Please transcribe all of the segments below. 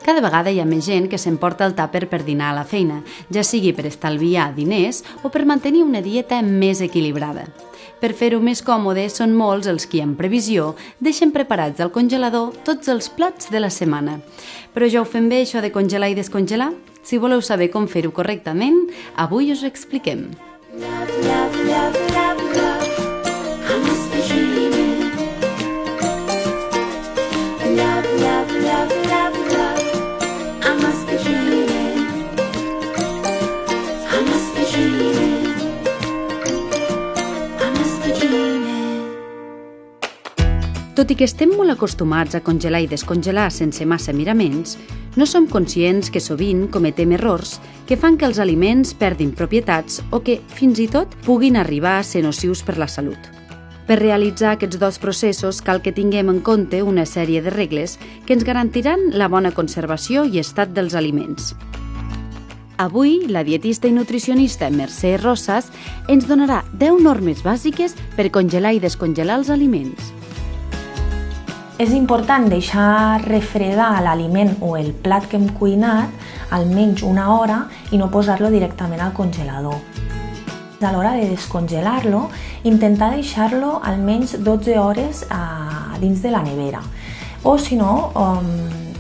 Cada vegada hi ha més gent que s'emporta el tàper per dinar a la feina, ja sigui per estalviar diners o per mantenir una dieta més equilibrada. Per fer-ho més còmode, són molts els qui, en previsió, deixen preparats al congelador tots els plats de la setmana. Però ja ho fem bé, això de congelar i descongelar? Si voleu saber com fer-ho correctament, avui us ho expliquem. Tot i que estem molt acostumats a congelar i descongelar sense massa miraments, no som conscients que sovint cometem errors que fan que els aliments perdin propietats o que, fins i tot, puguin arribar a ser nocius per la salut. Per realitzar aquests dos processos cal que tinguem en compte una sèrie de regles que ens garantiran la bona conservació i estat dels aliments. Avui, la dietista i nutricionista Mercè Rosas ens donarà 10 normes bàsiques per congelar i descongelar els aliments. És important deixar refredar l'aliment o el plat que hem cuinat almenys una hora i no posar-lo directament al congelador. A l'hora de descongelar-lo, intentar deixar-lo almenys 12 hores dins de la nevera o, si no,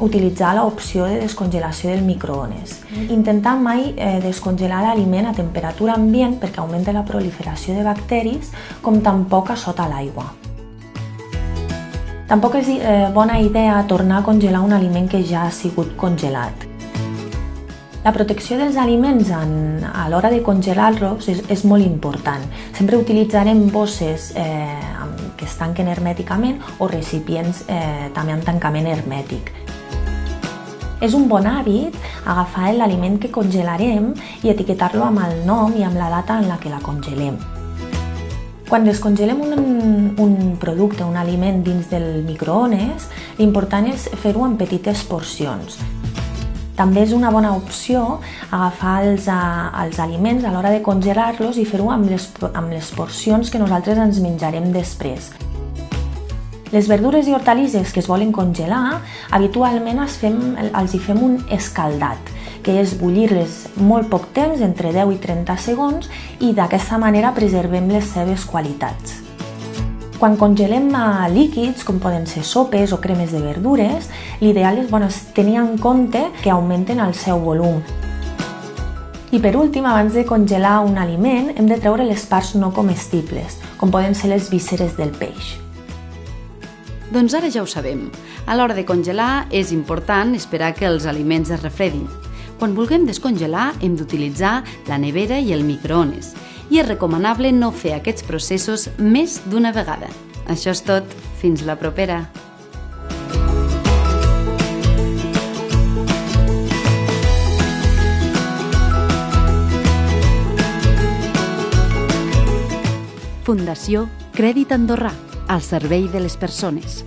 utilitzar l'opció de descongelació del microones. Intentar mai descongelar l'aliment a temperatura ambient perquè augmenta la proliferació de bacteris, com tampoc a sota l'aigua. Tampoc és bona idea tornar a congelar un aliment que ja ha sigut congelat. La protecció dels aliments a l'hora de congelar-los és molt important. Sempre utilitzarem bosses que es tanquen hermèticament o recipients també amb tancament hermètic. És un bon hàbit agafar l'aliment que congelarem i etiquetar-lo amb el nom i amb la data en la que la congelem. Quan descongelem un producte, un aliment dins del microones, l'important és fer-ho en petites porcions. També és una bona opció agafar els aliments a l'hora de congelar-los i fer-ho amb les porcions que nosaltres ens menjarem després. Les verdures i hortalisses que es volen congelar, habitualment els hi fem un escaldat, que és bullir-les molt poc temps, entre 10 i 30 segons, i d'aquesta manera preservem les seves qualitats. Quan congelem líquids, com poden ser sopes o cremes de verdures, l'ideal és tenir en compte que augmenten el seu volum. I per últim, abans de congelar un aliment, hem de treure les parts no comestibles, com poden ser les vísceres del peix. Doncs ara ja ho sabem. A l'hora de congelar és important esperar que els aliments es refredin. Quan vulguem descongelar hem d'utilitzar la nevera i el microones i és recomanable no fer aquests processos més d'una vegada. Això és tot. Fins la propera! Fundació Crèdit Andorrà, al servei de les persones.